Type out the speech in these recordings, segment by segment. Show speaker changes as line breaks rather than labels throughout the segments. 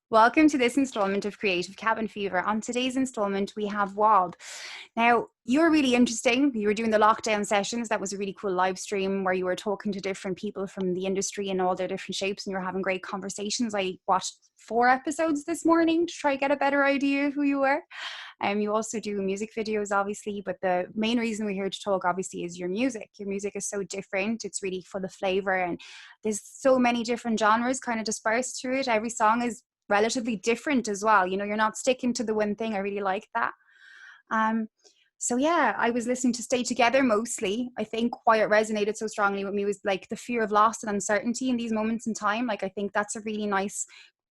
Welcome to this installment of Creative Cabin Fever. On today's installment, we have WOB. Now, you're really interesting. You were doing the lockdown sessions. That was a really cool live stream where you were talking to different people from the industry and all their different shapes, and you were having great conversations. I watched 4 episodes this morning to try to get a better idea of who you were. You also do music videos, obviously, but the main reason we're here to talk, obviously, is your music. Your music is so different. It's really full of flavor, and there's so many different genres kind of dispersed through it. Every song is relatively different as well. You know, you're not sticking to the one thing. I really like that. So yeah, I was listening to Stay Together mostly. I think why it resonated so strongly with me was like the fear of loss and uncertainty in these moments in time. Like, I think that's a really nice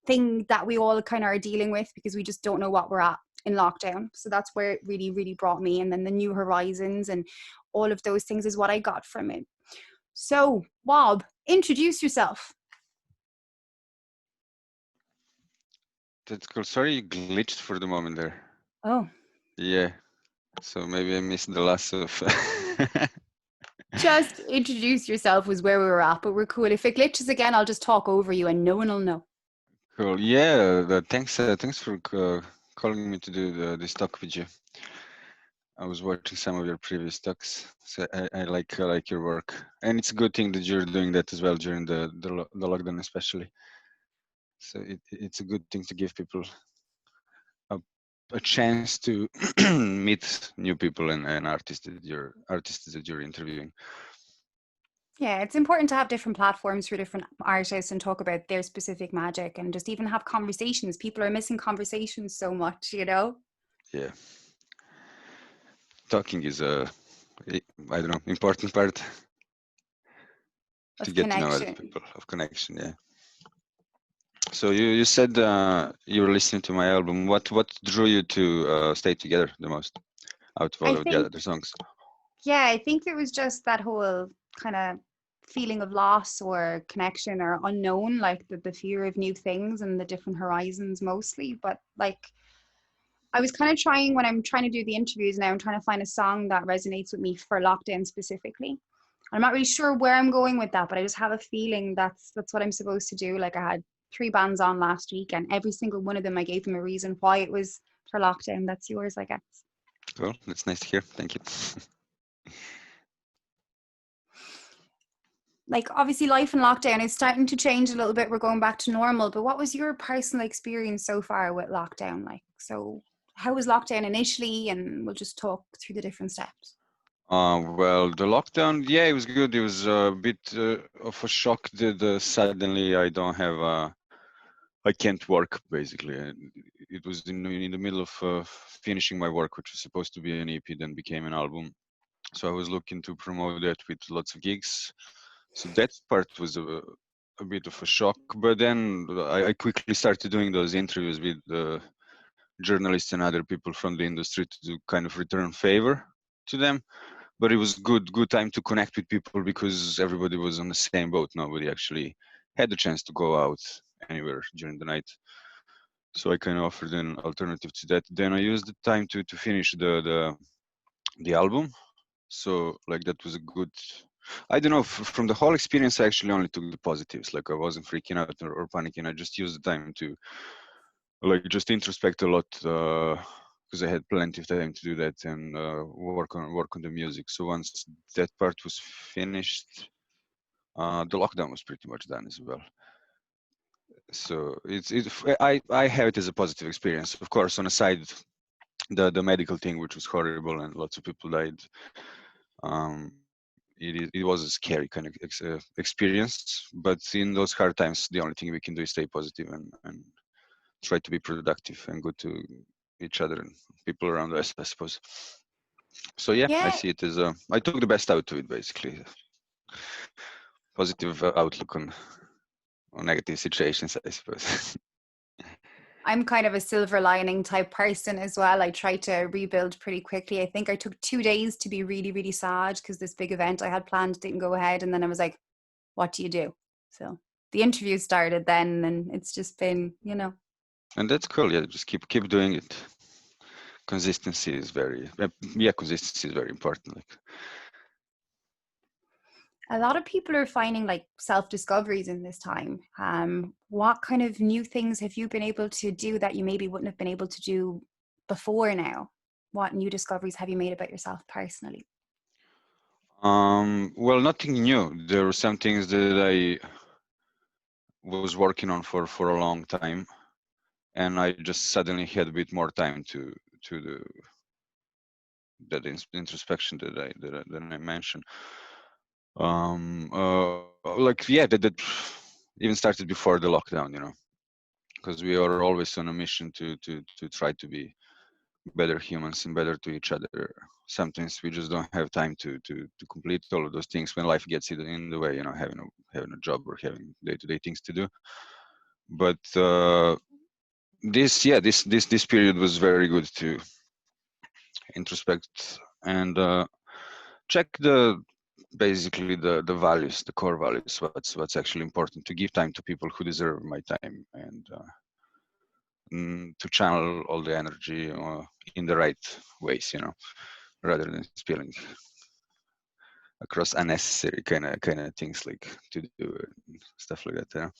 thing that we all kind of are dealing with because we just don't know what we're at in lockdown. So that's where it really, really brought me. And then the new horizons and all of those things is what I got from it. So, Wob, introduce yourself.
That's cool. Sorry, you glitched for the moment there.
Oh.
Yeah. So maybe I missed the last of.
Just introduce yourself was where we were at, but we're cool. If it glitches again, I'll just talk over you and no one will know.
Cool. Yeah. Thanks for calling me to do this talk with you. I was watching some of your previous talks, so I like your work, and it's a good thing that you're doing that as well during the lockdown, especially. So it's a good thing to give people a chance to meet new people and artists that you're interviewing.
Yeah, it's important to have different platforms for different artists and talk about their specific magic and just even have conversations. People are missing conversations so much, you know?
Yeah. Talking is I don't know, important part to
Of
get to know other
connection.
people, of connection. Yeah. So you said you were listening to my album. What drew you to Stay Together the most out of
I
all of the
think,
other songs?
yeah, I think it was just that whole kind of feeling of loss or connection or unknown, like the fear of new things and the different horizons mostly. But like, I was kind of trying when I'm trying to do the interviews now, I'm trying to find a song that resonates with me for lockdown specifically. I'm not really sure where I'm going with that, but I just have a feeling that's what I'm supposed to do. Like, I had 3 bands on last week and every single one of them I gave them a reason why it was for lockdown. That's yours, I guess.
Cool. That's nice to hear. Thank you.
Like, obviously life in lockdown is starting to change a little bit. We're going back to normal, but what was your personal experience so far with lockdown? Like, so how was lockdown initially? And we'll just talk through the different steps.
Well, the lockdown, yeah, it was good. It was a bit of a shock that suddenly I can't work basically. It was in the middle of finishing my work, which was supposed to be an EP, then became an album. So I was looking to promote that with lots of gigs. So that part was a bit of a shock. But then I quickly started doing those interviews with journalists and other people from the industry to kind of return favor to them. But it was good time to connect with people because everybody was on the same boat. Nobody actually had the chance to go out anywhere during the night. So I kind of offered an alternative to that. Then I used the time to finish the album. So like that was a good. I don't know. From the whole experience, I actually only took the positives. Like I wasn't freaking out or panicking. I just used the time to like just introspect a lot because I had plenty of time to do that and work on the music. So once that part was finished, the lockdown was pretty much done as well. So I have it as a positive experience. Of course, on a side, the medical thing, which was horrible and lots of people died. It was a scary kind of experience. But in those hard times, the only thing we can do is stay positive and try to be productive and good to each other and people around us, I suppose. So yeah, I
Yeah,
see it as I took the best out of it, basically. Positive outlook on negative situations, I suppose.
I'm kind of a silver lining type person as well. I try to rebuild pretty quickly. I think I took 2 days to be really, really sad because this big event I had planned didn't go ahead. And then I was like, what do you do? So the interview started then, and it's just been, you know.
And that's cool. Yeah, just keep doing it. Consistency is very important. Like,
A lot of people are finding like self-discoveries in this time. What kind of new things have you been able to do that you maybe wouldn't have been able to do before now? What new discoveries have you made about yourself personally?
Well, nothing new. There were some things that I was working on for a long time, and I just suddenly had a bit more time to do that introspection that I mentioned. Like yeah, that even started before the lockdown, because we are always on a mission to try to be better humans and better to each other. Sometimes we just don't have time to complete all of those things when life gets in the way, having a job or having day-to-day things to do. But this period was very good to introspect and check basically the values, the core values, what's actually important, to give time to people who deserve my time, and to channel all the energy in the right ways, rather than spilling across unnecessary kind of things like to do and stuff like that.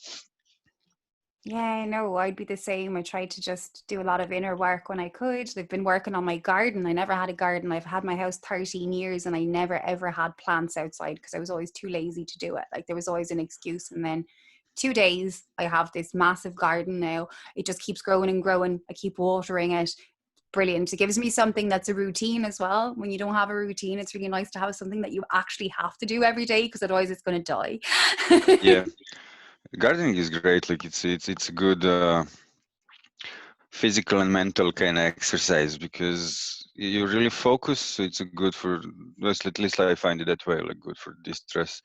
Yeah, no, I'd be the same. I tried to just do a lot of inner work when I could. I've been working on my garden. I never had a garden. I've had my house 13 years and I never ever had plants outside because I was always too lazy to do it. Like there was always an excuse. And then 2 days, I have this massive garden now. It just keeps growing and growing. I keep watering it. Brilliant. It gives me something that's a routine as well. When you don't have a routine, it's really nice to have something that you actually have to do every day because otherwise it's going to die.
Yeah, gardening is great. Like it's a good physical and mental kind of exercise because you really focus. So it's a good for, at least I find it that way, like good for distress,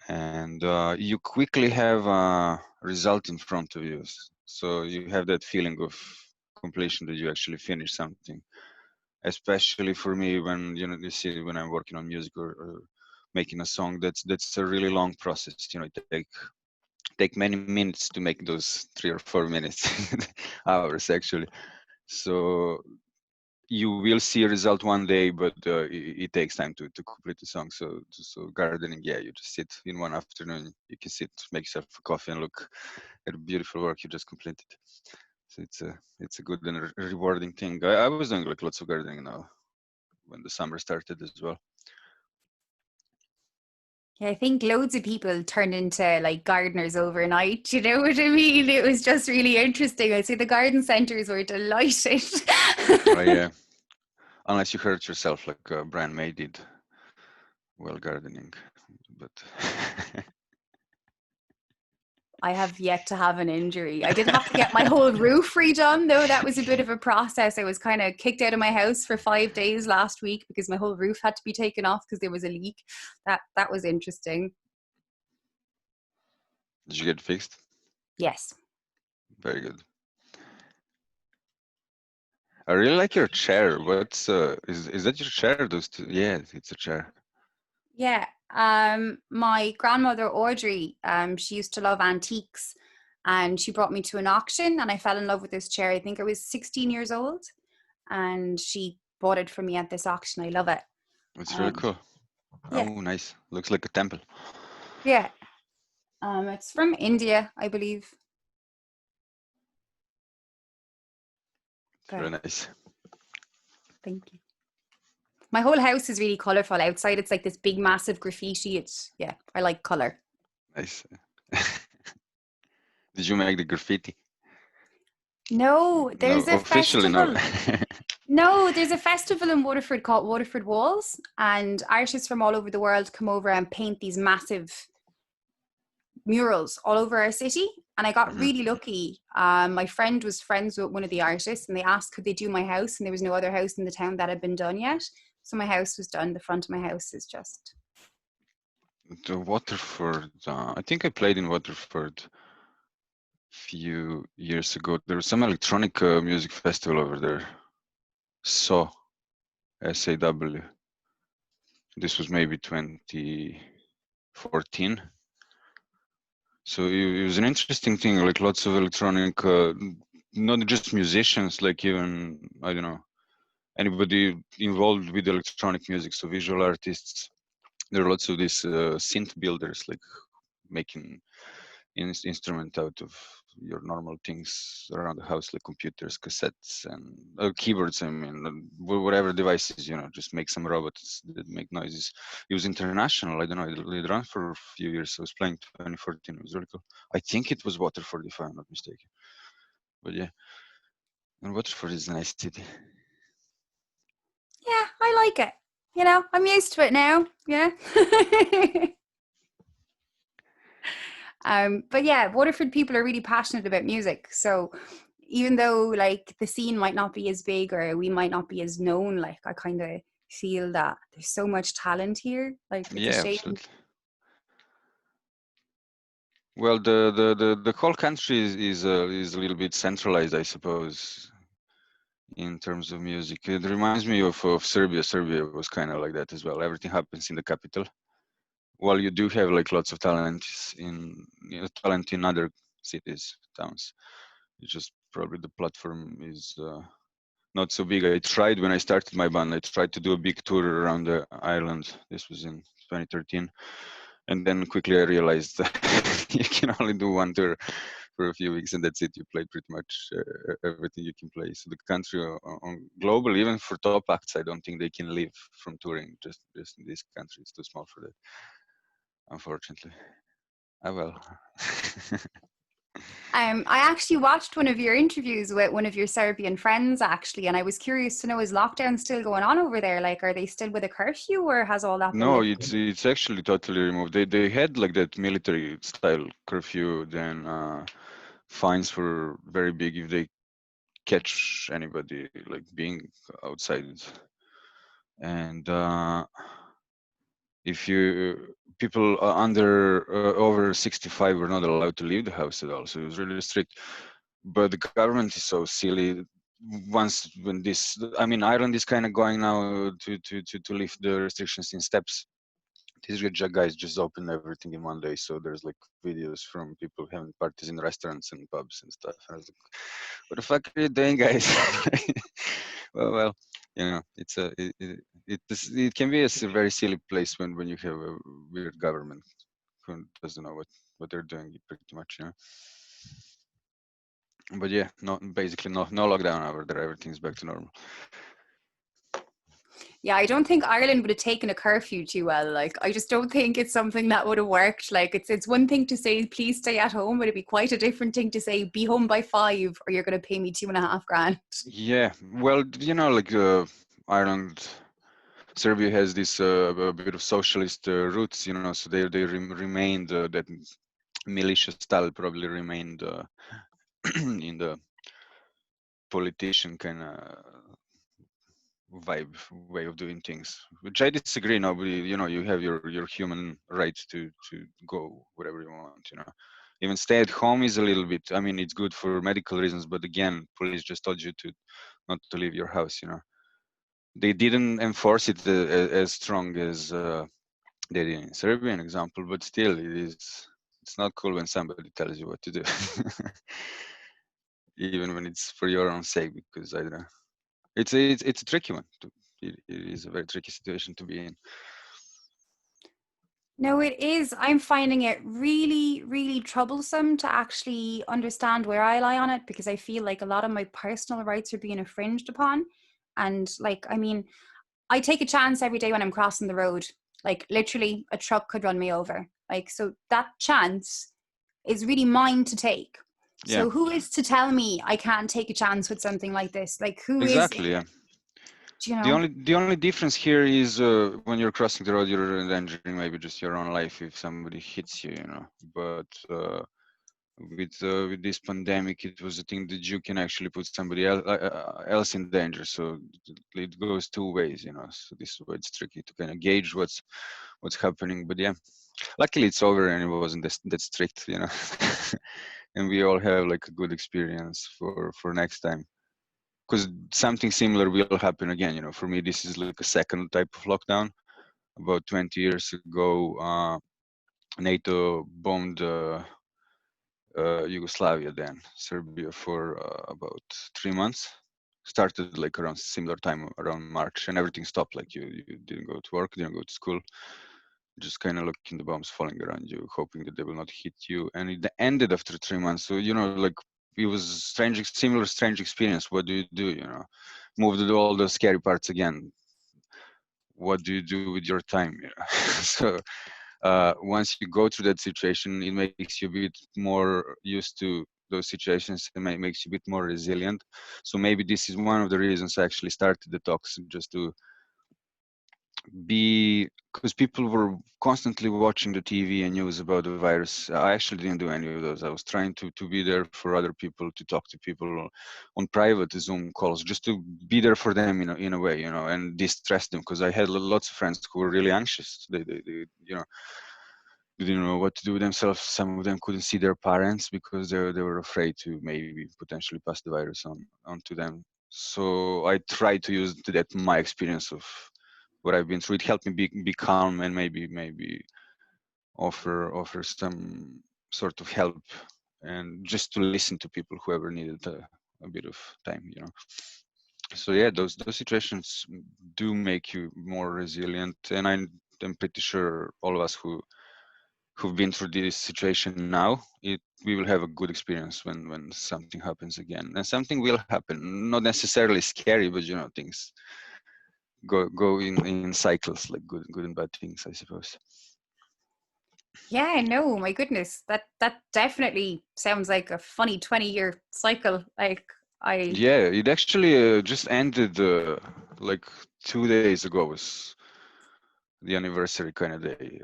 and you quickly have a result in front of you. So you have that feeling of completion that you actually finish something. Especially for me, when you see when I'm working on music or making a song, that's a really long process. It take many minutes to make those 3 or 4 minutes, hours actually. So you will see a result one day, but it takes time to complete the song. So gardening, yeah, you just sit in one afternoon, you can sit, make yourself a coffee and look at beautiful work you just completed. So it's a good and rewarding thing. I was doing like lots of gardening now when the summer started as well.
Yeah, I think loads of people turned into like gardeners overnight. You know what I mean? It was just really interesting. I see the garden centres were delighted.
Oh yeah, unless you hurt yourself like Brian May did while gardening, but
I have yet to have an injury. I did have to get my whole roof redone, though. That was a bit of a process. I was kind of kicked out of my house for 5 days last week because my whole roof had to be taken off because there was a leak. That was interesting.
did you get fixed?
Yes.
Very good. I really like your chair. What's is that your chair? Those two? Yeah, it's a chair.
Yeah. My grandmother Audrey, she used to love antiques, and she brought me to an auction, and I fell in love with this chair. I think I was 16 years old, and she bought it for me at this auction. I love it.
It's really
Um,
cool.
yeah,
Oh, nice. Looks like a temple.
yeah. It's from India, I believe.
It's
But
very nice.
thank you. My whole house is really colorful. Outside, it's like this big, massive graffiti. Yeah, I like color.
Nice. Did you make the graffiti?
No,
No,
there's a
officially no.
festival. No, there's a festival in Waterford called Waterford Walls, and artists from all over the world come over and paint these massive murals all over our city. And I got
Mhm.
really lucky. My friend was friends with one of the artists, and they asked could they do my house, and there was no other house in the town that had been done yet. So my house was done. The front of my house is just
The Waterford. I think I played in Waterford a few years ago. There was some electronic music festival over there. SAW. This was maybe 2014. So it was an interesting thing, like lots of electronic, not just musicians, like even, I don't know, anybody involved with electronic music, so visual artists, there are lots of these synth builders, like making instrument out of your normal things around the house, like computers, cassettes, and keyboards. I mean, whatever devices, just make some robots that make noises. It was international. I don't know. It ran for a few years. I was playing 2014. It was really cool. I think it was Waterford, if I'm not mistaken. But yeah, and Waterford is a nice city.
Yeah, I like it. I'm used to it now. Yeah. But yeah, Waterford people are really passionate about music. So even though like the scene might not be as big or we might not be as known, like I kind of feel that there's so much talent here. Like it's a
Yeah,
shame.
absolutely. Well, the whole country is a little bit centralized, I suppose, in terms of music. It reminds me of Serbia. Serbia was kind of like that as well. Everything happens in the capital. While you do have like lots of talent in other cities, towns. It's just probably the platform is not so big. I tried when I started my band. I tried to do a big tour around the island. This was in 2013, and then quickly I realized that you can only do one tour for a few weeks, and that's it. You play pretty much everything you can play. So the country on global, even for top acts, I don't think they can live from touring. Just in this country, it's too small for that, unfortunately. Ah well.
I actually watched one of your interviews with one of your Serbian friends, actually, and I was curious to know, is lockdown still going on over there? Like, are they still with a curfew, or has all that been
No,
lifted?
it's actually totally removed. They had like that military style curfew, then fines were very big if they catch anybody like being outside. And if you people under over 65 were not allowed to leave the house at all, so it was really strict. But the government is so silly. Once when this, I mean, Ireland is kind of going now to lift the restrictions in steps. These rich guys just opened everything in one day, so there's like videos from people having parties in restaurants and pubs and stuff. And I was like, what the fuck are you doing, guys? well, it's it can be very silly place when you have a weird government who doesn't know what they're doing pretty much, But yeah, basically no lockdown over there. Everything's back to normal.
Yeah, I don't think Ireland would have taken a curfew too well. Like, I just don't think it's something that would have worked. Like, it's one thing to say, please stay at home, but it'd be quite a different thing to say, be home by 5, or you're going to pay me 2.5 grand.
Yeah, well, like Ireland, Serbia has this a bit of socialist roots, so they remained that militia style probably remained in the politician kind of vibe way of doing things, which I disagree. Nobody, you have your human right to go wherever you want. Even stay at home is a little bit. I mean, it's good for medical reasons, but again, police just told you to not to leave your house. They didn't enforce it as strong as they did in Serbian example, but still, it's not cool when somebody tells you what to do, even when it's for your own sake. Because I don't know, it's a tricky one. It is a very tricky situation to be in.
No, it is. I'm finding it really, really troublesome to actually understand where I lie on it because I feel like a lot of my personal rights are being infringed upon. And, like, I mean, I take a chance every day when I'm crossing the road. Like, literally, a truck could run me over. Like, so that chance is really mine to take.
Yeah,
So who is to tell me I can't take a chance with something like this? Like, who is,
exactly. Yeah.
you
The
know?
only difference here is when you're crossing the road, you're endangering maybe just your own life if somebody hits you. But with this pandemic, it was a thing that you can actually put somebody else in danger. So it goes two ways. So this is why it's tricky to kind of gauge what's happening. But yeah, luckily it's over and it wasn't that strict. And we all have like a good experience for next time. Because something similar will happen again. For me, this is like a second type of lockdown. About 20 years ago, NATO bombed Yugoslavia, then Serbia, for about 3 months. Started like around similar time, around March, and everything stopped. Like you didn't go to work, didn't go to school. just kind of looking the bombs falling around you, hoping that they will not hit you. And it ended after 3 months. So like it was similar strange experience. What do you do? Move to do all the scary parts again. What do you do with your time? So once you go through that situation, it makes you a bit more used to those situations and makes you a bit more resilient. So maybe this is one of the reasons I actually started the talks, just to be, because people were constantly watching the TV and news about the virus. I actually didn't do any of those. I was trying to be there for other people, to talk to people on private Zoom calls, just to be there for them in a way, and distress them, because I had lots of friends who were really anxious. They didn't know what to do with themselves. Some of them couldn't see their parents because they were afraid to maybe potentially pass the virus on to them. So I tried to use that my experience of what I've been through. It helped me be calm and maybe offer some sort of help, and just to listen to people whoever needed a bit of time. So yeah, those situations do make you more resilient, and I'm pretty sure all of us who've been through this situation now, we will have a good experience when something happens again. And something will happen, not necessarily scary, but things go in cycles, like good and bad things, I suppose.
Yeah, no, my goodness, that definitely sounds like a funny 20-year cycle. Like I
Yeah, it actually just ended like 2 days ago, was the anniversary kind of day.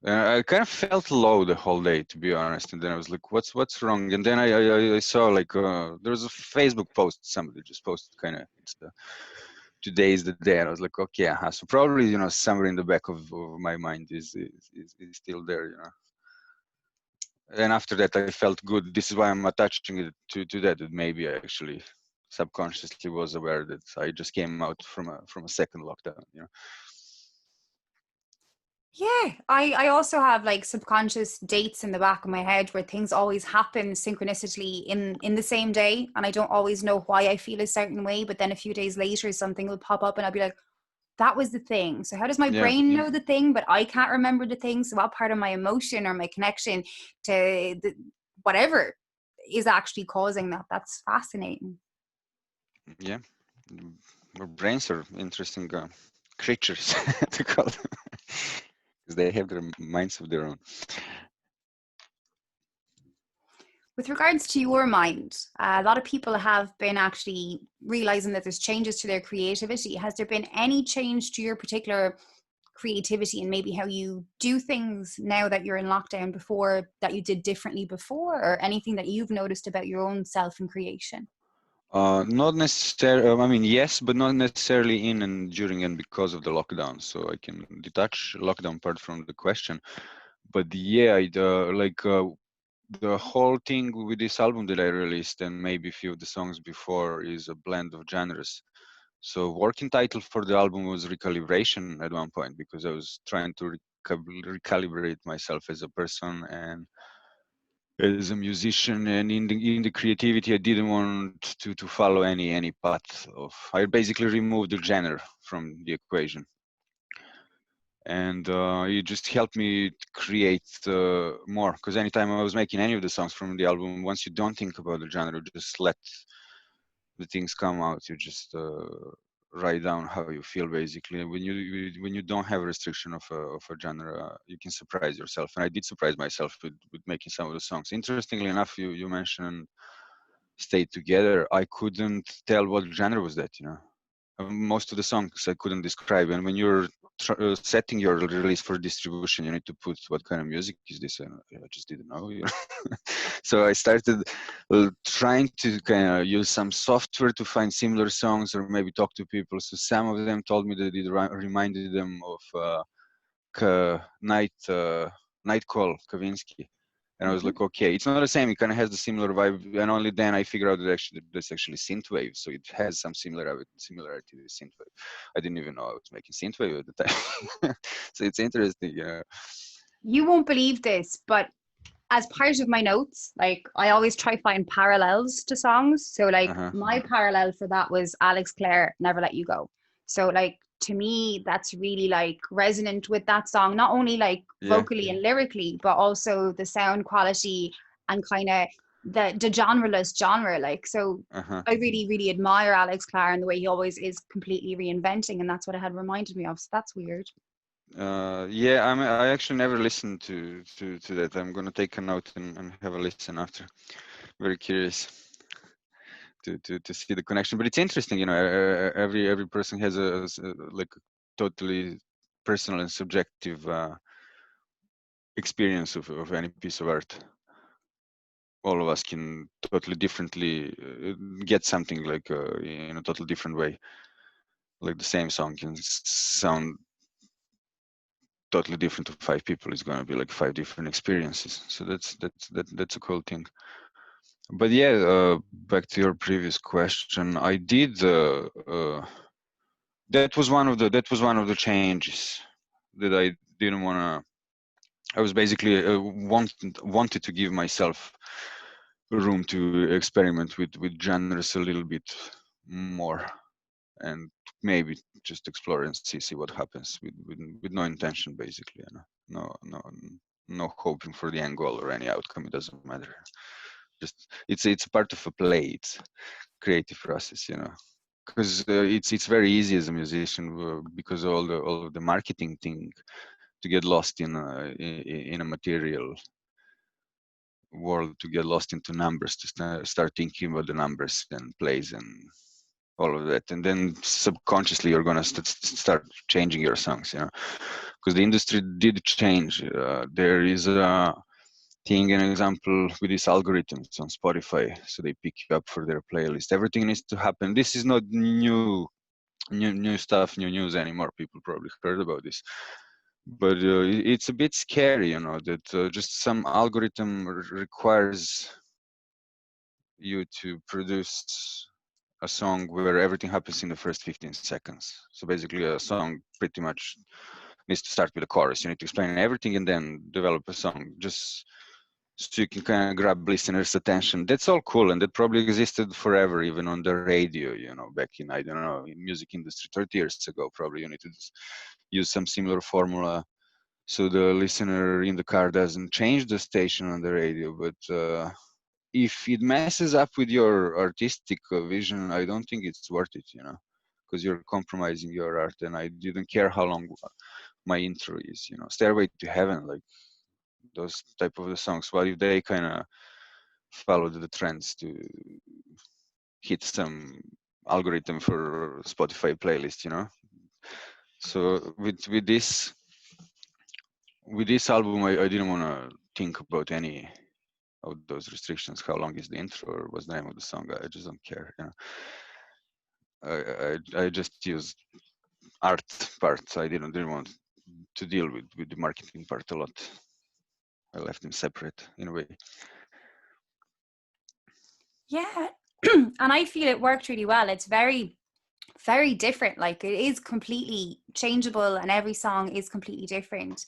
I kind of felt low the whole day, to be honest. And then I was like, "What's wrong?" And then I saw like there was a Facebook post somebody just posted, kind of, it's today is the day, and I was like, okay, so probably somewhere in the back of my mind is still there. And after that, I felt good. This is why I'm attaching it to that maybe I actually subconsciously was aware that I just came out from a second lockdown.
Yeah, I also have like subconscious dates in the back of my head where things always happen synchronistically in the same day, and I don't always know why I feel a certain way, but then a few days later something will pop up and I'll be like, that was the thing. So how does my
Yeah,
brain know the thing, but I can't remember the thing? So what part of my emotion or my connection to whatever is actually causing that? That's fascinating.
yeah. Our brains are interesting creatures to call them, because they have their minds of their own.
With regards to your mind, a lot of people have been actually realizing that there's changes to their creativity. Has there been any change to your particular creativity and maybe how you do things now that you're in lockdown before that you did differently before, or anything that you've noticed about your own self and creation?
Not necessarily. I mean, yes, but not necessarily in and during and because of the lockdown. So I can detach lockdown part from the question. But yeah, the whole thing with this album that I released, and maybe a few of the songs before, is a blend of genres. So working title for the album was Recalibration at one point, because I was trying to recalibrate myself as a person and as a musician, and in the creativity, I didn't want to follow any path of. I basically removed the genre from the equation, and it just helped me create more. Because anytime I was making any of the songs from the album, once you don't think about the genre, just let the things come out. You just write down how you feel, basically. When you don't have a restriction of a genre, you can surprise yourself. And I did surprise myself with making some of the songs. Interestingly enough, you mentioned Stay Together. I couldn't tell what genre was that. Most of the songs I couldn't describe. And when you're setting your release for distribution, you need to put what kind of music is this, and I just didn't know. So I started trying to kind of use some software to find similar songs, or maybe talk to people. So some of them told me that it reminded them of Night Call, Kavinsky. And I was
Mm-hmm.
like, okay, it's not the same. It kind of has the similar vibe, and only then I figured out that actually that's actually synthwave, so it has some similarity with synthwave. I didn't even know I was making synthwave at the time. So it's interesting.
You won't believe this, but as part of my notes, like I always try find parallels to songs. So like
Uh-huh.
my parallel for that was Alex Clare, Never Let You Go. So like to me, that's really like resonant with that song, not only like
Yeah.
vocally and lyrically, but also the sound quality and kind of the genreless genre. Like, so
Uh-huh.
I really, really admire Alex Clark and the way he always is completely reinventing, and that's what it had reminded me of. So that's weird.
Yeah, I actually never listened to that. I'm gonna take a note and have a listen after. Very curious to see the connection. But it's interesting, you know. Every person has like a totally personal and subjective experience of any piece of art. All of us can totally differently get something like in a totally different way. Like the same song can sound totally different to five people. It's going to be like five different experiences. So that's a cool thing. But yeah, back to your previous question, I did. That was one of the changes that I didn't want to. I was basically wanted to give myself room to experiment with genres a little bit more, and maybe just explore and see what happens with no intention, basically. You know? No hoping for the end goal or any outcome. It doesn't matter. Just it's part of a play. It's creative process, you know. Because it's very easy as a musician because all of the marketing thing to get lost in a material world, to get lost into numbers, to start thinking about the numbers and plays and all of that, and then subconsciously you're gonna start changing your songs, you know, because the industry did change. There is a thing, an example with these algorithms on Spotify, so they pick you up for their playlist. Everything needs to happen. This is not new stuff, new news anymore. People probably heard about this, but it's a bit scary, you know, that just some algorithm requires you to produce a song where everything happens in the first 15 seconds. So basically a song pretty much needs to start with a chorus. You need to explain everything and then develop a song just so you can kind of grab listeners' attention. That's all cool, and that probably existed forever, even on the radio, you know, back in, I don't know, in music industry 30 years ago. Probably you need to use some similar formula so the listener in the car doesn't change the station on the radio. But if it messes up with your artistic vision, I don't think it's worth it, you know, because you're compromising your art. And I didn't care how long my intro is, you know, Stairway to Heaven, like those type of the songs. What if they kind of followed the trends to hit some algorithm for Spotify playlist, you know? So with this album, I didn't want to think about any of those restrictions. How long is the intro, or what's the name of the song? I just don't care, you know. I just used art parts. I didn't want to deal with the marketing part a lot. I left them separate in a way.
Yeah. And I feel it worked really well. It's very, very different. Like, it is completely changeable and every song is completely different.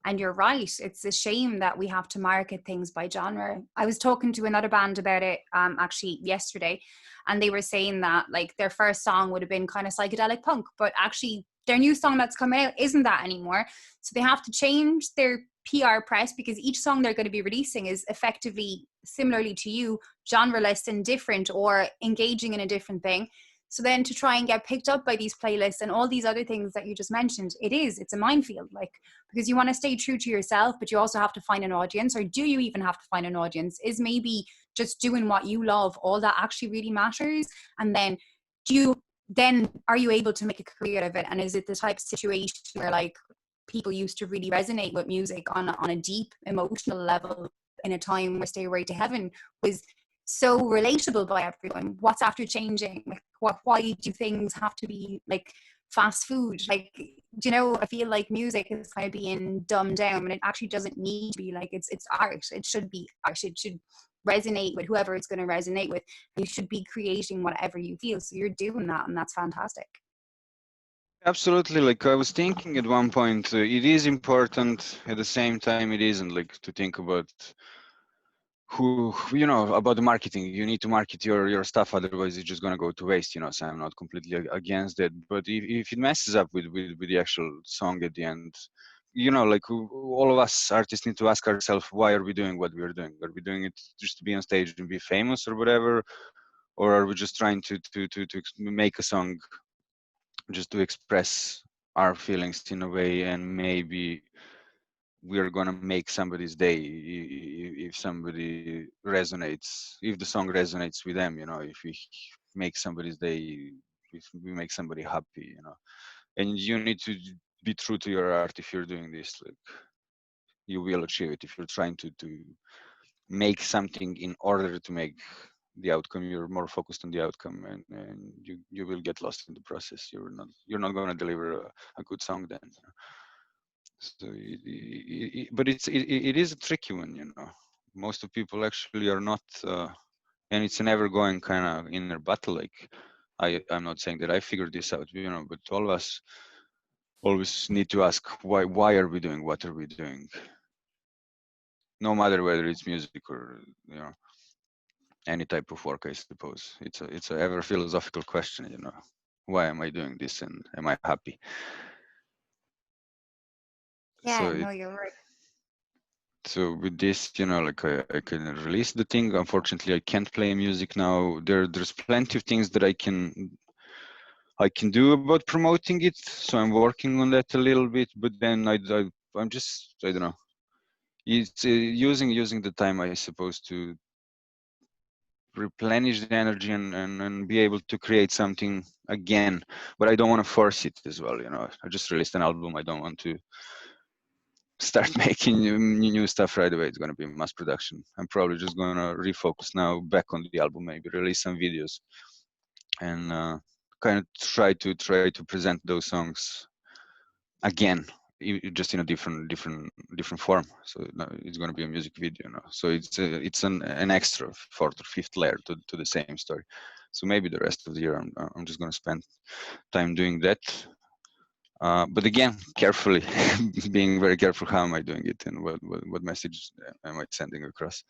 And you're right. It's a shame that we have to market things by genre. I was talking to another band about it actually yesterday, and they were saying that like their first song would have been kind of psychedelic punk, but actually their new song that's coming out isn't that anymore. So they have to change their PR press because each song they're going to be releasing is effectively, similarly to you, genreless and different or engaging in a different thing. So then to try and get picked up by these playlists and all these other things that you just mentioned, it's a minefield, like, because you want to stay true to yourself, but you also have to find an audience. Or do you even have to find an audience? Is maybe just doing what you love all that actually really matters? And then are you able to make a career out of it? And is it the type of situation where like people used to really resonate with music on a deep emotional level in a time where Stairway to Heaven was so relatable by everyone? What's after changing? Like, why do things have to be like fast food? Like, you know, I feel like music is kind of being dumbed down, and it actually doesn't need to be. Like, it's art. It should be art. It should resonate with whoever it's going to resonate with. You should be creating whatever you feel. So you're doing that, and that's fantastic.
Absolutely. Like I was thinking at one point, it is important. At the same time, it isn't. Like to think about you know, about the marketing. You need to market your stuff, otherwise it's just going to go to waste, you know. So I'm not completely against it, but if it messes up with the actual song at the end, you know, like all of us artists need to ask ourselves, why are we doing what we're doing? Are we doing it just to be on stage and be famous or whatever, or are we just trying to make a song just to express our feelings in a way, and maybe we are gonna make somebody's day if somebody resonates, if the song resonates with them, you know, if we make somebody's day, if we make somebody happy, you know. And you need to be true to your art. If you're doing this, like, you will achieve it. If you're trying to make something in order to make the outcome, you're more focused on the outcome, and you will get lost in the process. You're not going to deliver a good song then. So but it is a tricky one, you know. Most of people actually are not, and it's an ever going kind of inner battle. Like, I'm not saying that I figured this out, you know, but all of us always need to ask, why are we doing what are we doing, no matter whether it's music or, you know, any type of work. I suppose it's a ever philosophical question, you know. Why am I doing this, and am I happy?
Yeah,
So
no, you're right.
so with this, you know, like, I can release the thing. Unfortunately, I can't play music now. There's plenty of things that I can do about promoting it, so I'm working on that a little bit. But then I'm just, I don't know. It's using the time, I suppose, to replenish the energy, and be able to create something again. But I don't want to force it as well, you know. I just released an album. I don't want to start making new stuff right away. It's going to be mass production. I'm probably just going to refocus now back on the album, maybe release some videos, and kind of try to present those songs again, just in a different form. So it's going to be a music video now. So it's an extra fourth or fifth layer to the same story. So maybe the rest of the year I'm just going to spend time doing that. But again, carefully, being very careful, how am I doing it, and what message am I sending across.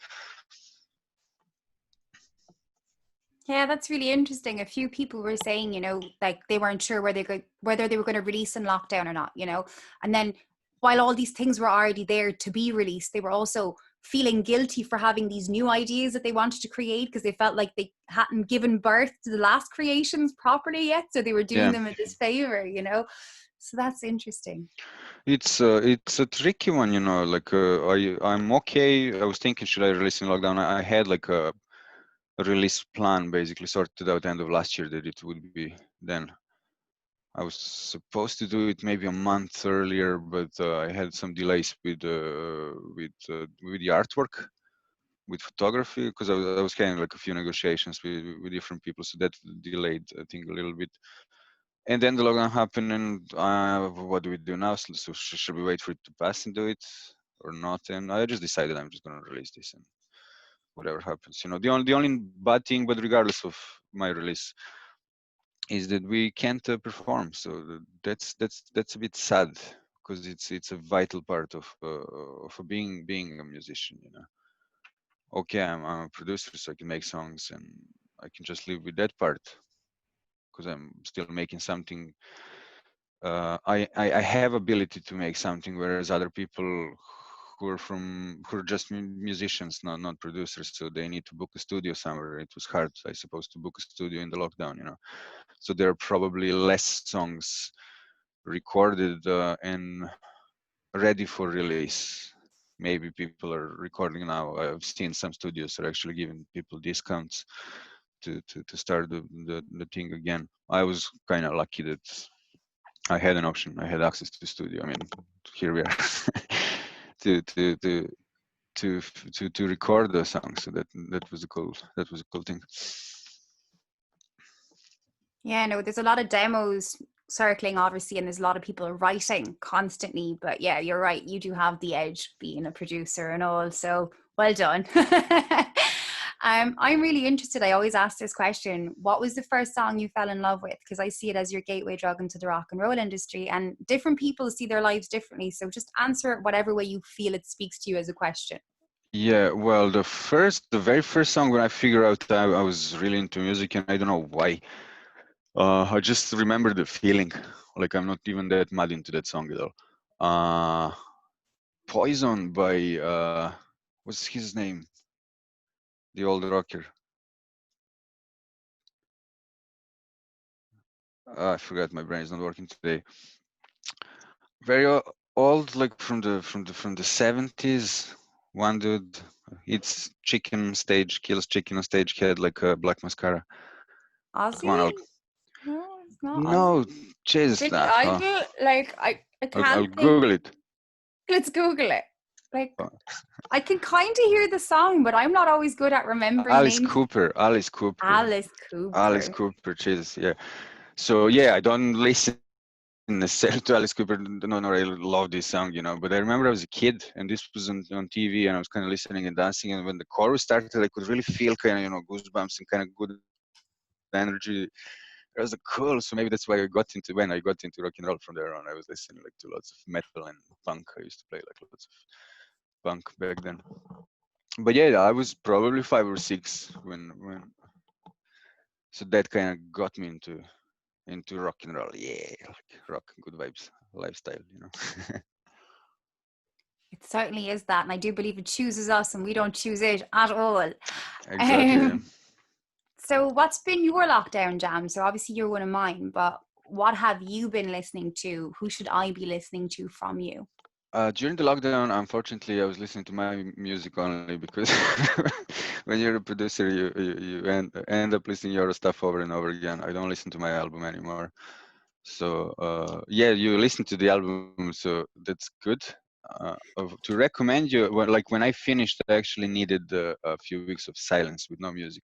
Yeah, that's really interesting. A few people were saying, you know, like they weren't sure whether they were going to release in lockdown or not, you know. And then while all these things were already there to be released, they were also feeling guilty for having these new ideas that they wanted to create, because they felt like they hadn't given birth to the last creations properly yet. So they were doing
Yeah,
them a disfavor, you know. So that's interesting.
it's a tricky one, you know. Like, I'm okay. I was thinking, should I release in lockdown? I had like a release plan basically sorted out end of last year, that it would be then. I was supposed to do it maybe a month earlier, but I had some delays with the artwork, with photography, because I was having like a few negotiations with different people, so that delayed, I think, a little bit. And then the lockdown happened, and what do we do now? So should we wait for it to pass and do it or not? And I just decided I'm just going to release this, and whatever happens, you know. The only bad thing, but regardless of my release, is that we can't perform. So that's a bit sad, because it's a vital part of being a musician, you know. Okay, I'm a producer, so I can make songs, and I can just live with that part, because I'm still making something. I have ability to make something, whereas other people who are just musicians, not producers, so they need to book a studio somewhere. It was hard, I suppose, to book a studio in the lockdown, you know. So there are probably less songs recorded and ready for release. Maybe people are recording now. I've seen some studios are actually giving people discounts to start the thing again. I was kind of lucky that I had an option. I had access to studio. I mean, here we are to to to to record the song. So that was a cool thing.
Yeah, no, there's a lot of demos circling, obviously, and there's a lot of people writing constantly. But yeah, you're right. You do have the edge being a producer and all. So well done. I'm really interested. I always ask this question. What was the first song you fell in love with? Because I see it as your gateway drug into the rock and roll industry, and different people see their lives differently. So just answer it whatever way you feel it speaks to you as a question.
Yeah, well, the very first song when I figured out I was really into music, and I don't know why. I just remember the feeling. Like I'm not even that mad into that song at all. Uh, Poison by what's his name? The old rocker. I forgot. My brain is not working today. Very old, like from the 70s. One dude, it's chicken on stage, kills chicken on stage, had like a black mascara. Come on,
Ozzy? No, it's not
no,
Ozzy.
Jesus,
Billy Idol? Like I
I'll
can't think.
Google it.
Let's Google it. Like
Uh,
I can kind of hear the song, but I'm not always good at remembering
Alice
names.
Cooper, Alice Cooper,
Alice
Alice
Cooper.
Cooper. Jesus, yeah. So yeah, I don't listen necessarily to Alice Cooper. No, I love this song, But I remember I was a kid, and this was on TV, and I was kind of listening and dancing. And when the chorus started, I could really feel kind of goosebumps and kind of good energy. It was cool. So maybe that's why when I got into rock and roll from there on, I was listening like to lots of metal and punk. I used to play like lots of punk back then. But yeah, I was probably 5 or 6 when so that kind of got me into rock and roll. Yeah, like rock, good vibes, lifestyle.
It certainly is that, and I do believe it chooses us, and we don't choose it at all.
Exactly. Yeah.
Um, so, what's been your lockdown jam? So, obviously, you're one of mine, but what have you been listening to? Who should I be listening to from you?
During the lockdown, unfortunately, I was listening to my music only because when you're a producer, you end up listening your stuff over and over again. I don't listen to my album anymore. So yeah, you listen to the album, so that's good. To recommend you, like when I finished, I actually needed a few weeks of silence with no music,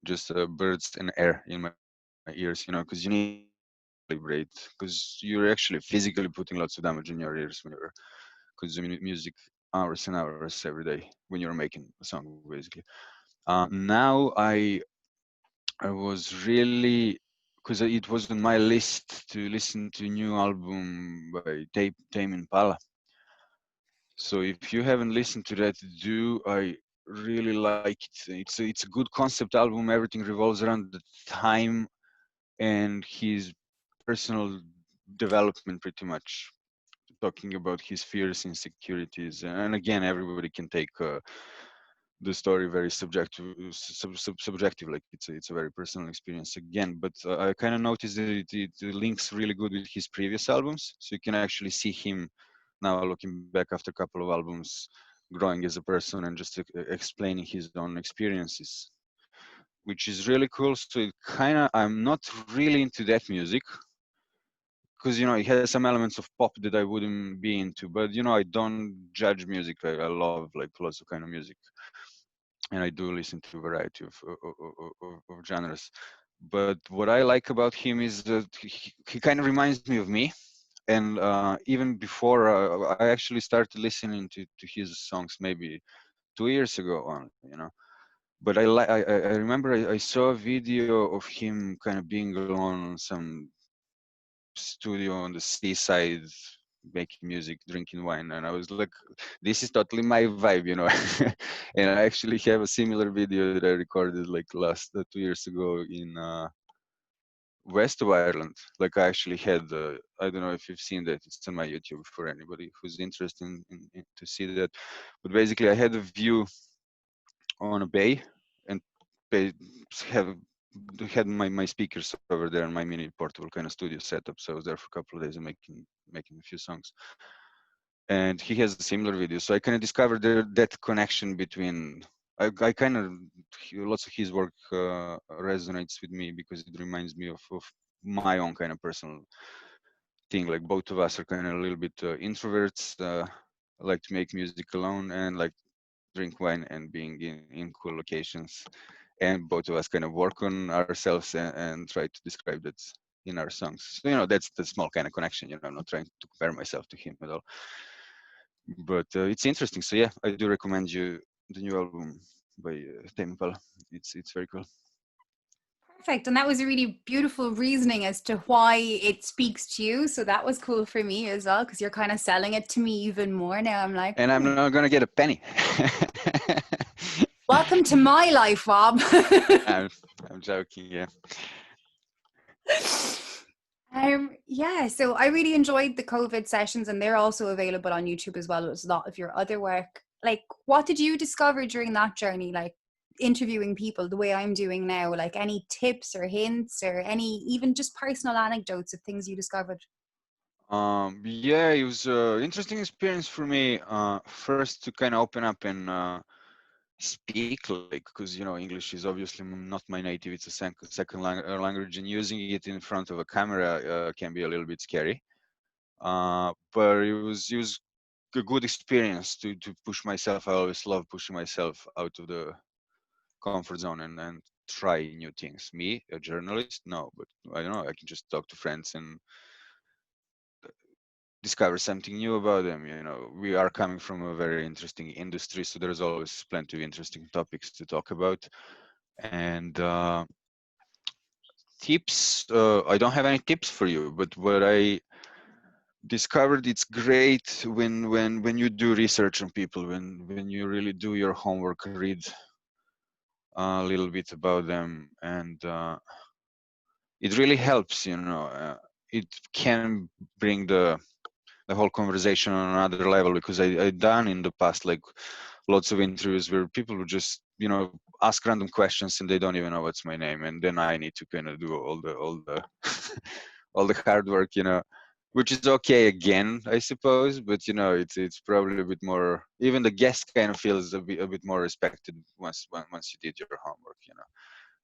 just birds and air in my ears, because you need to recalibrate, because you're actually physically putting lots of damage in your ears when you're consuming music hours and hours every day when you're making a song, basically. Now I was really, because it was on my list to listen to a new album by Tame Impala. So if you haven't listened to that, do. I really like it. It's a good concept album. Everything revolves around the time and his personal development, pretty much talking about his fears, insecurities, and again, everybody can take the story very subjective. Like it's a very personal experience again. But I kind of noticed that it links really good with his previous albums, so you can actually see him now looking back after a couple of albums, growing as a person and just explaining his own experiences, which is really cool. So it kind of, I'm not really into that music because it has some elements of pop that I wouldn't be into. But I don't judge music. I love like lots of kind of music, and I do listen to a variety of genres. But what I like about him is that he kind of reminds me of me. And even before, I actually started listening to his songs maybe 2 years ago only. But I remember I saw a video of him kind of being alone on some studio on the seaside making music, drinking wine, and I was like, this is totally my vibe. And I actually have a similar video that I recorded like last 2 years ago in west of Ireland. Like I actually had, I don't know if you've seen that. It's on my YouTube for anybody who's interested to see that. But basically, I had a view on a bay and ba- have had my speakers over there and my mini portable kind of studio setup. So I was there for a couple of days and making a few songs. And he has a similar video, so I kind of discovered that connection between. I kind of lots of his work resonates with me because it reminds me of my own kind of personal thing. Like both of us are kind of a little bit introverts, like to make music alone and like drink wine and being in cool locations. And both of us kind of work on ourselves and try to describe that in our songs. So that's the small kind of connection. I'm not trying to compare myself to him at all, but it's interesting. So yeah, I do recommend you the new album by Tame Impala. It's very cool.
perfect. And that was a really beautiful reasoning as to why it speaks to you. So that was cool for me as well, because you're kind of selling it to me even more now. I'm like,
And I'm not gonna get a penny.
welcome to my life, Wob.
I'm, I'm joking, yeah.
Yeah, so I really enjoyed the COVID sessions, and they're also available on YouTube as well as a lot of your other work. Like, what did you discover during that journey? Like, interviewing people the way I'm doing now, like any tips or hints or any even just personal anecdotes of things you discovered?
Yeah, it was an interesting experience for me. First to kind of open up and speak, like, because English is obviously not my native. It's a second language, and using it in front of a camera can be a little bit scary. But it was a good experience to push myself. I always love pushing myself out of the comfort zone and try new things. Me, a journalist, no, but I don't know. I can just talk to friends and discover something new about them. We are coming from a very interesting industry, so there's always plenty of interesting topics to talk about. And tips, I don't have any tips for you, but what I discovered, it's great when you do research on people, when you really do your homework, read a little bit about them, and it really helps. It can bring the whole conversation on another level, because I done in the past like lots of interviews where people would just ask random questions and they don't even know what's my name, and then I need to kind of do all the all the hard work, which is okay again, I suppose, but it's probably a bit more, even the guest kind of feels a bit more respected once you did your homework,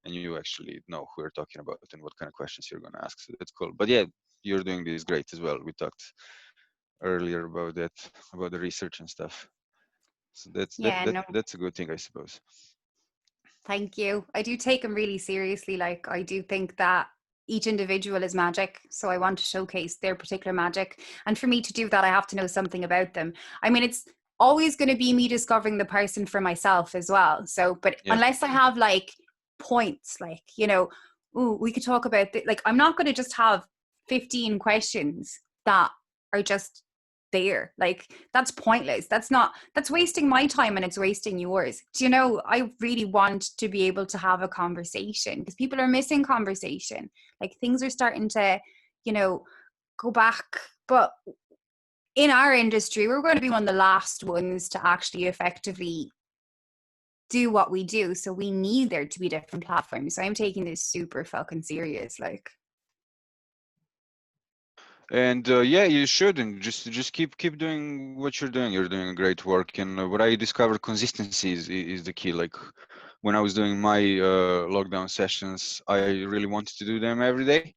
and you actually know who you're talking about and what kind of questions you're going to ask. So that's cool. But yeah, you're doing this great as well. We talked earlier about that, about the research and stuff. So that's that,
Yeah,
that
no,
that's a good thing, I suppose.
thank you. I do take them really seriously. Like, I do think that each individual is magic. So I want to showcase their particular magic. And for me to do that, I have to know something about them. I mean, it's always going to be me discovering the person for myself as well. So, but
Yeah.
unless I have like points, like, ooh, we could talk about like, I'm not going to just have 15 questions that are just there. Like, that's pointless. That's wasting my time, and it's wasting yours. I really want to be able to have a conversation, because people are missing conversation. Like, things are starting to go back, but in our industry we're going to be one of the last ones to actually effectively do what we do, so we need there to be different platforms. So I'm taking this super fucking serious, like.
And yeah, you should, and just keep doing what you're doing. You're doing great work, and what I discovered, consistency is the key. Like when I was doing my lockdown sessions, I really wanted to do them every day.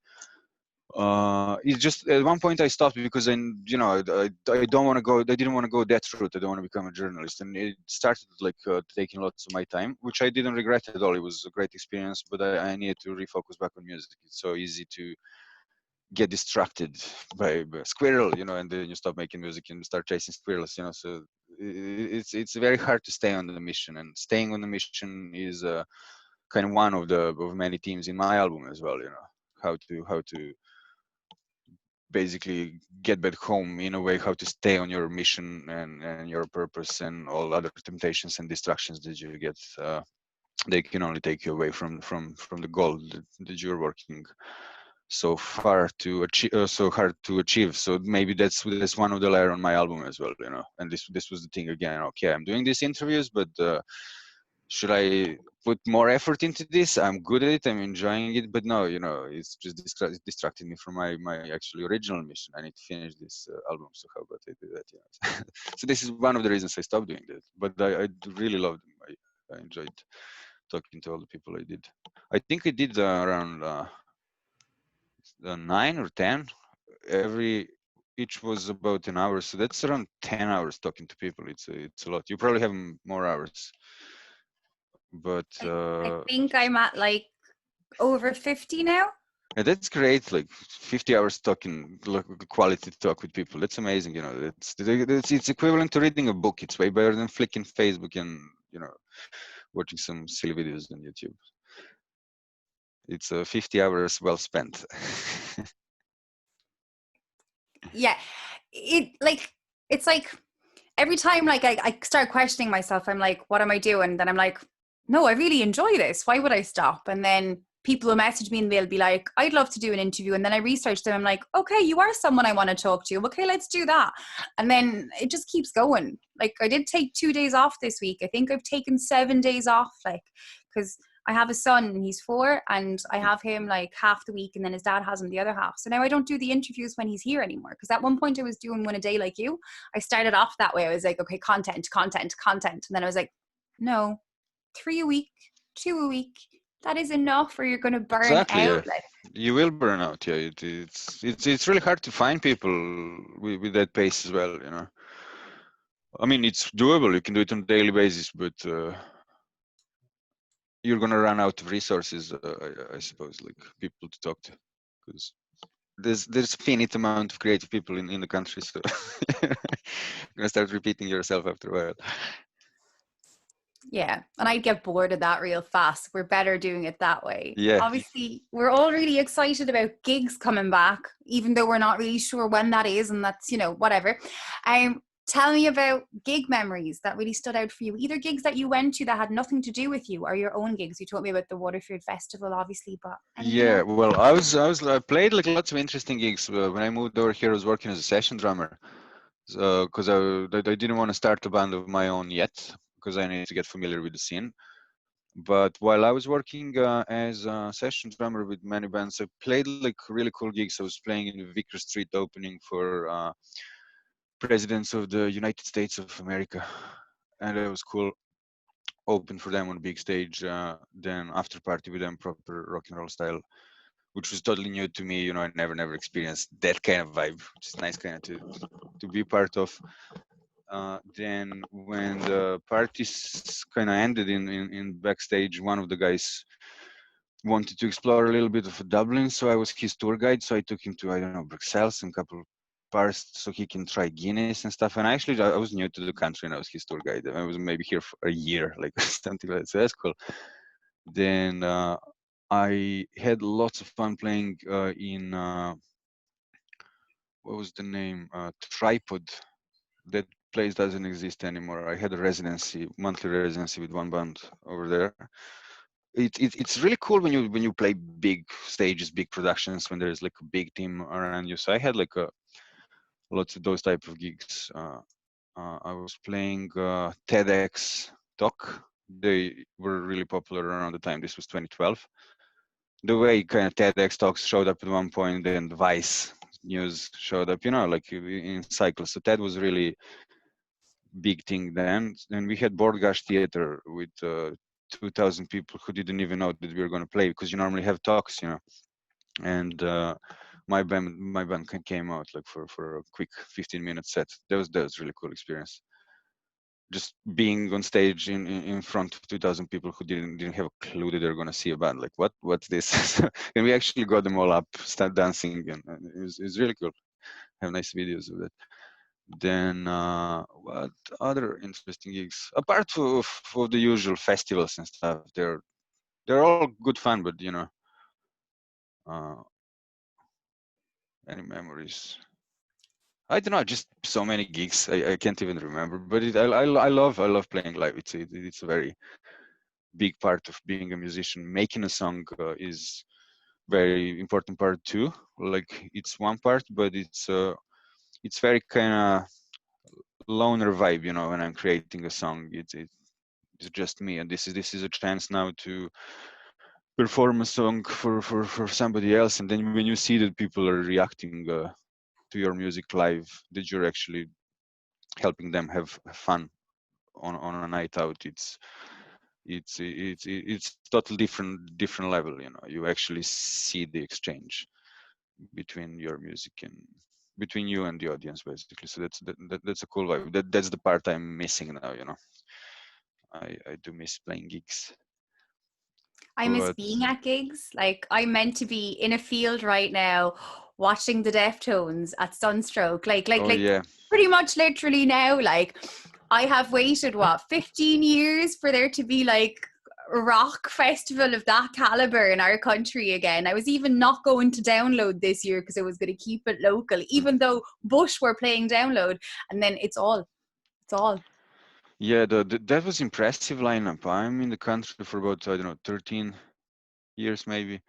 It's just at one point I stopped because I don't want to go. I didn't want to go that route. I don't want to become a journalist, and it started like taking lots of my time, which I didn't regret at all. It was a great experience, but I needed to refocus back on music. It's so easy to get distracted by a squirrel, and then you stop making music and start chasing squirrels, so it's very hard to stay on the mission, and staying on the mission is kind of one of many themes in my album as well, how to basically get back home in a way, how to stay on your mission and your purpose, and all other temptations and distractions that you get, they can only take you away from the goal that you're working so far to achieve, so hard to achieve. So maybe that's one of the layer on my album as well, and this was the thing again. Okay, I'm doing these interviews, but should I put more effort into this? I'm good at it, I'm enjoying it, but no, it's just distracting me from my actually original mission. I need to finish this album, so how about I do that? So this is one of the reasons I stopped doing that, but I really loved them. I enjoyed talking to all the people I did. I think I did around 9 or 10 every, each was about an hour, so that's around 10 hours talking to people. It's a lot. You probably have more hours, but
I think I'm at like over 50 now.
yeah, that's great. Like 50 hours talking, like quality talk with people. That's amazing. It's equivalent to reading a book. It's way better than flicking Facebook and watching some silly videos on YouTube. It's 50 hours well spent.
Yeah, it's like every time like I start questioning myself, I'm like, what am I doing? Then I'm like, no, I really enjoy this. Why would I stop? And then people will message me and they'll be like, I'd love to do an interview. And then I research them. I'm like, okay, you are someone I want to talk to. Okay, let's do that. And then it just keeps going. Like I did take 2 days off this week. I think I've taken 7 days off, like, because I have a son and he's 4 and I have him like half the week and then his dad has him the other half. So now I don't do the interviews when he's here anymore. Because at one point I was doing one a day like you. I started off that way. I was like, okay, content. And then I was like, no, 3 a week, 2 a week. That is enough or you're going to burn
Exactly, yeah.
out. Like,
You will burn out. Yeah, it's really hard to find people with that pace as well. You know, I mean, it's doable. You can do it on a daily basis, but you're gonna run out of resources. I suppose, like people to talk to, because there's finite amount of creative people in the country, so you're gonna start repeating yourself after a while.
yeah, and I'd get bored of that real fast. We're better doing it that way.
Yeah,
Obviously, we're all really excited about gigs coming back, even though we're not really sure when that is, and that's, you know, whatever. Tell me about gig memories that really stood out for you. Either gigs that you went to that had nothing to do with you, or your own gigs. You told me about the Waterford Festival, obviously, but anything
yeah.
else?
Well, I played like lots of interesting gigs. When I moved over here, I was working as a session drummer, because I didn't want to start a band of my own yet, because I need to get familiar with the scene. But while I was working as a session drummer with many bands, I played like really cool gigs. I was playing in the Vicar Street opening for presidents of the United States of America, and it was cool. Open for them on a big stage, then after party with them, proper rock and roll style, which was totally new to me. You know, I never experienced that kind of vibe, which is nice kind of to be part of. Then when the parties kind of ended in backstage, one of the guys wanted to explore a little bit of Dublin, so I was his tour guide. So I took him to, I don't know, Bruxelles and a couple bars so he can try Guinness and stuff. And actually, I was new to the country and I was his tour guide. I was maybe here for a year, like something like that. So that's cool. Then I had lots of fun playing in what was the name? Tripod. That place doesn't exist anymore. I had a residency, monthly residency with one band over there. It's really cool when you play big stages, big productions, when there's like a big team around you. So I had like lots of those type of gigs. I was playing TEDx Talk. They were really popular around the time. This was 2012. The way kind of TEDx Talks showed up at one point, and Vice News showed up, you know, like in cycles. So TED was really big thing then. And we had Borgash Theater with 2,000 people who didn't even know that we were going to play, because you normally have talks, you know. And my band came out like for a quick 15-minute set. That was really cool experience. Just being on stage in front of 2,000 people who didn't have a clue that they're going to see a band. Like, what's this? And we actually got them all up, start dancing, and it was really cool. Have nice videos of that. Then what other interesting gigs apart of the usual festivals and stuff? They're all good fun, but you know, uh, any memories? I don't know, just so many gigs. I can't even remember. But I love playing live. It's a very big part of being a musician. Making a song is very important part too. Like it's one part, but it's very kind of loner vibe. You know, when I'm creating a song, it's just me, and this is a chance now to perform a song for somebody else, and then when you see that people are reacting to your music live, that you're actually helping them have fun on a night out, it's totally different level. You know, you actually see the exchange between your music and between you and the audience, basically. So that's a cool vibe. That's the part I'm missing now. You know, I do miss playing gigs,
I miss
but
being at gigs. Like I'm meant to be in a field right now watching the Deftones at Sunstroke.
oh
Like
yeah.
pretty much literally now. Like I have waited what 15 years for there to be like rock festival of that caliber in our country again. I was even not going to download this year because I was going to keep it local, even though Bush were playing download. And then it's all.
Yeah, that was impressive lineup. I'm in the country for about, I don't know, 13 years maybe.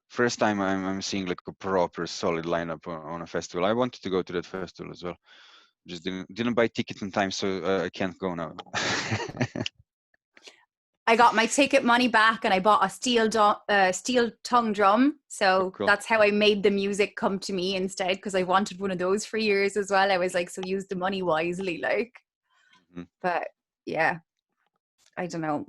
First time I'm seeing like a proper solid lineup on a festival. I wanted to go to that festival as well. Just didn't buy ticket in time, so I can't go now.
I got my ticket money back and I bought a steel tongue drum. So
Cool.
that's how I made the music come to me instead, because I wanted one of those for years as well. I was like, so use the money wisely, like.
Mm-hmm.
But yeah, I don't know.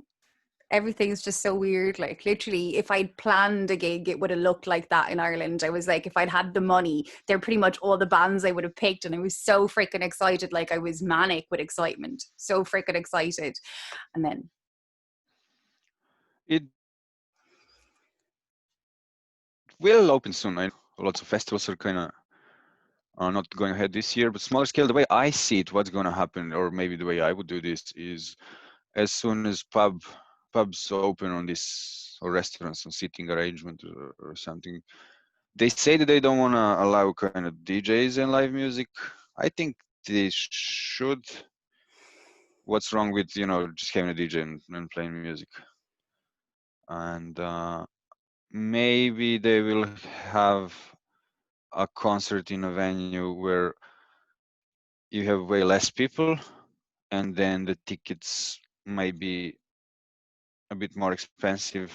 Everything's just so weird. Like literally, if I'd planned a gig, it would have looked like that in Ireland. I was like, if I'd had the money, they're pretty much all the bands I would have picked. And I was so freaking excited. Like I was manic with excitement. So freaking excited. And then
It will open soon. I know lots of festivals are kind of not going ahead this year, but smaller scale. The way I see it, what's going to happen, or maybe the way I would do this is, as soon as pubs open on this, or restaurants on seating arrangement or something, they say that they don't want to allow kind of DJs and live music. I think they should. What's wrong with just having a DJ and playing music? And maybe they will have a concert in a venue where you have way less people, and then the tickets might be a bit more expensive,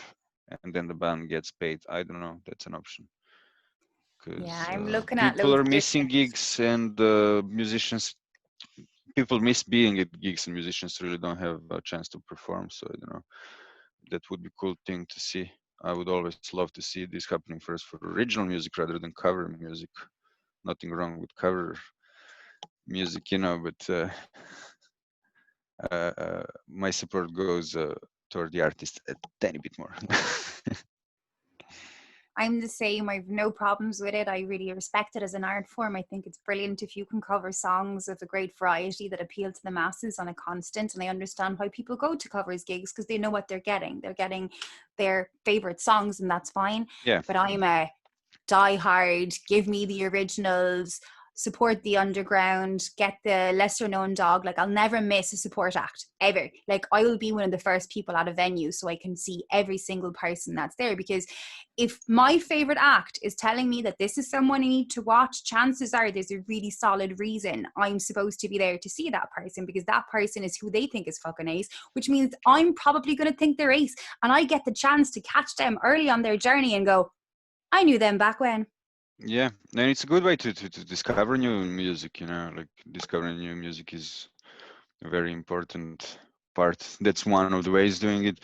and then the band gets paid. I don't know. That's an option,
yeah,
because
I'm looking at
people
loads
are
of
missing
different.
gigs, and musicians. People miss being at gigs, and musicians really don't have a chance to perform. So I don't know. That would be a cool thing to see. I would always love to see this happening first for original music rather than cover music. Nothing wrong with cover music, but my support goes toward the artist a tiny bit more.
I'm the same. I've no problems with it. I really respect it as an art form. I think it's brilliant if you can cover songs of a great variety that appeal to the masses on a constant. And I understand why people go to covers gigs, because they know what they're getting. They're getting their favorite songs, and that's fine.
Yeah.
But I'm a die hard, give me the originals, support the underground, get the lesser known dog. Like I'll never miss a support act ever. Like I will be one of the first people at a venue so I can see every single person that's there, because if my favorite act is telling me that this is someone I need to watch, chances are there's a really solid reason I'm supposed to be there to see that person, because that person is who they think is fucking ace, which means I'm probably going to think they're ace, and I get the chance to catch them early on their journey and go, I knew them back when.
Yeah, and it's a good way to discover new music. Like discovering new music is a very important part. That's one of the ways doing it.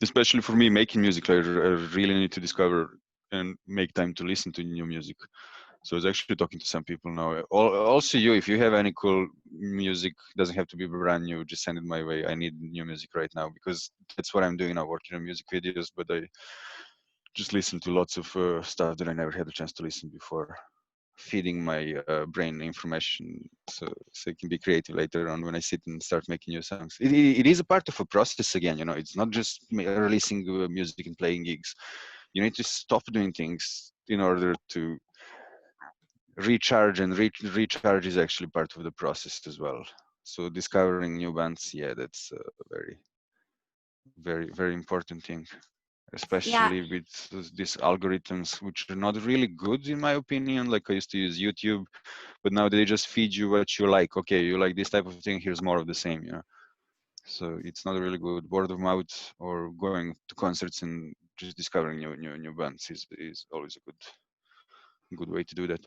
Especially for me, making music, I really need to discover and make time to listen to new music. So I was actually talking to some people now. Also, if you have any cool music, doesn't have to be brand new, just send it my way. I need new music right now, because that's what I'm doing now, working on music videos. But I just listen to lots of stuff that I never had a chance to listen before, feeding my brain information so it can be creative later on when I sit and start making new songs. It is a part of a process again. It's not just releasing music and playing gigs. You need to stop doing things in order to recharge, and recharge is actually part of the process as well. So discovering new bands, yeah, that's a very, very, very important thing,
Yeah,
especially with these algorithms, which are not really good in my opinion. Like I used to use YouTube, but now they just feed you what you like. Okay, you like this type of thing, here's more of the same. So it's not really good. Word of mouth or going to concerts and just discovering new bands is always a good way to do that.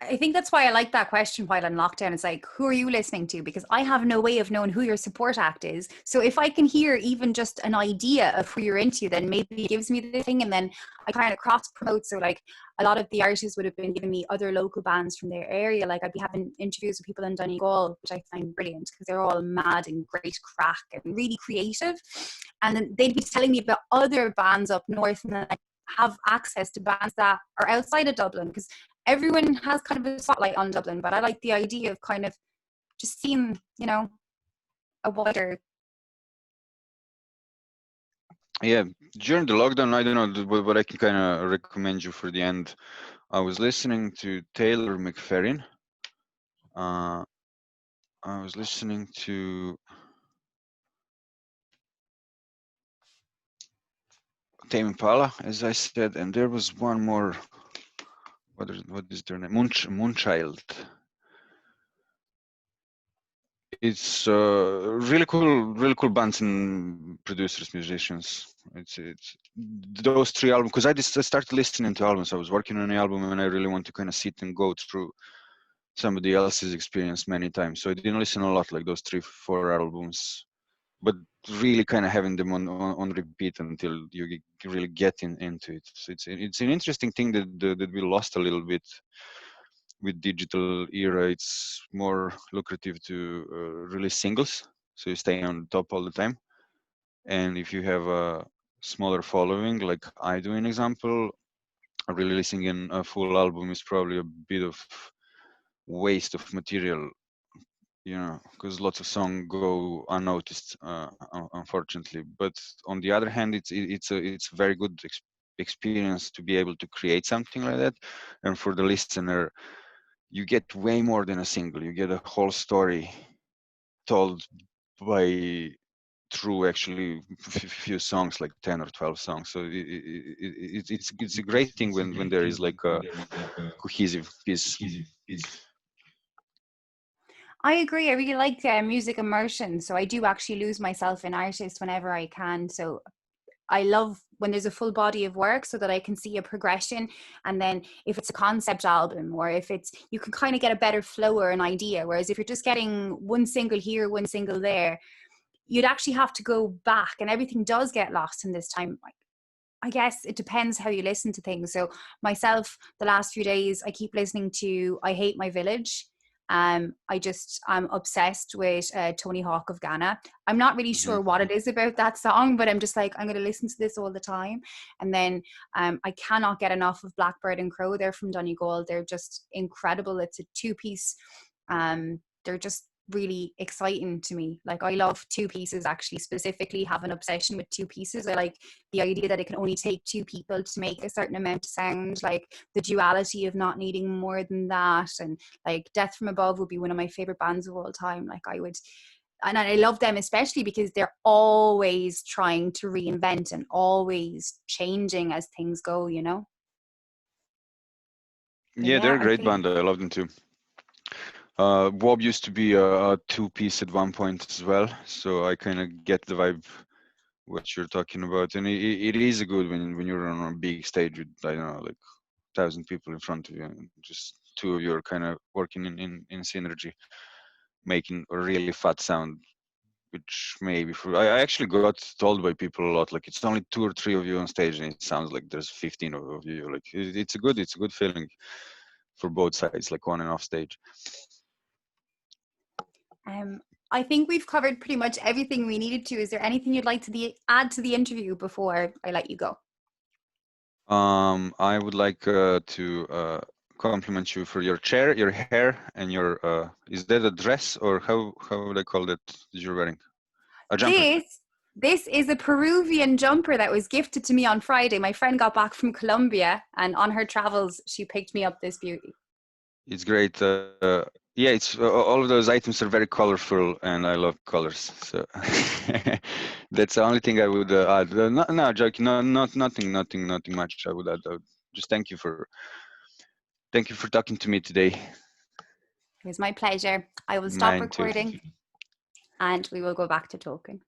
I think that's why I like that question while in lockdown. It's like, who are you listening to? Because I have no way of knowing who your support act is. So if I can hear even just an idea of who you're into, then maybe it gives me the thing. And then I kind of cross promote. So like a lot of the artists would have been giving me other local bands from their area. Like I'd be having interviews with people in Donegal, which I find brilliant because they're all mad and great crack and really creative. And then they'd be telling me about other bands up north, and then I have access to bands that are outside of Dublin, because everyone has kind of a spotlight on Dublin, but I like the idea of kind of just seeing, a wider.
Yeah, during the lockdown, I don't know, but I can kind of recommend you for the end. I was listening to Taylor McFerrin. Uh, I was listening to Tame Impala, as I said, and there was one more. What is their name? Moonchild. It's really cool bands and producers, musicians. It's those three albums because I started listening to albums. I was working on an album and I really want to kind of sit and go through somebody else's experience many times. So I didn't listen a lot, like those 3-4 albums, but really kind of having them on repeat until you really get into it. So it's an interesting thing that we lost a little bit with digital era. It's more lucrative to release singles, so you stay on top all the time. And if you have a smaller following, like I do, an example, releasing a full album is probably a bit of waste of material, because lots of songs go unnoticed, unfortunately. But on the other hand, it's a very good experience to be able to create something like that, and for the listener, you get way more than a single. You get a whole story told by through actually few songs, like 10 or 12 songs. So it's a great thing when there is like a cohesive piece.
I agree. I really like music immersion. So I do actually lose myself in artists whenever I can. So I love when there's a full body of work so that I can see a progression. And then if it's a concept album or if it's, you can kind of get a better flow or an idea. Whereas if you're just getting one single here, one single there, you'd actually have to go back and everything does get lost in this time. I guess it depends how you listen to things. So myself, the last few days, I keep listening to I Hate My Village. I'm obsessed with Tony Hawk of Ghana. I'm not really
Hmm.
sure what it is about that song, but I'm just like, I'm going to listen to this all the time. And then I cannot get enough of Blackbird and Crow. They're from Donegal. They're just incredible. It's a two-piece. They're just really exciting to me. Like I love two pieces, actually, specifically have an obsession with two pieces. I like the idea that it can only take two people to make a certain amount of sound, like the duality of not needing more than that. And like Death from Above would be one of my favorite bands of all time. Like and I love them especially because they're always trying to reinvent and always changing as things go, But
Yeah,
yeah,
they're a
I
great
think
band. I love them too. WOB used to be a two-piece at one point as well, so I kind of get the vibe what you're talking about, and it is good when you're on a big stage with, I don't know, like 1,000 people in front of you, and just two of you are kind of working in synergy, making a really fat sound, which maybe I actually got told by people a lot, like it's only 2 or 3 of you on stage, and it sounds like there's 15 of you. Like it's a good feeling for both sides, like on and off stage.
um, I think we've covered pretty much everything we needed to. Is there anything you'd like to add to the interview before I let you go?
I would like to compliment you for your chair, your hair, and your is that a dress, or how would I call that you're wearing? A jumper.
This is a Peruvian jumper that was gifted to me on Friday. My friend got back from Colombia, and on her travels, she picked me up this beauty.
It's great. Yeah, it's all of those items are very colorful, and I love colors. So that's the only thing I would add. No, joking. No, nothing much. I would add. Just thank you for talking to me today.
It was my pleasure. I will stop
Mine too.
recording and we will go back to talking.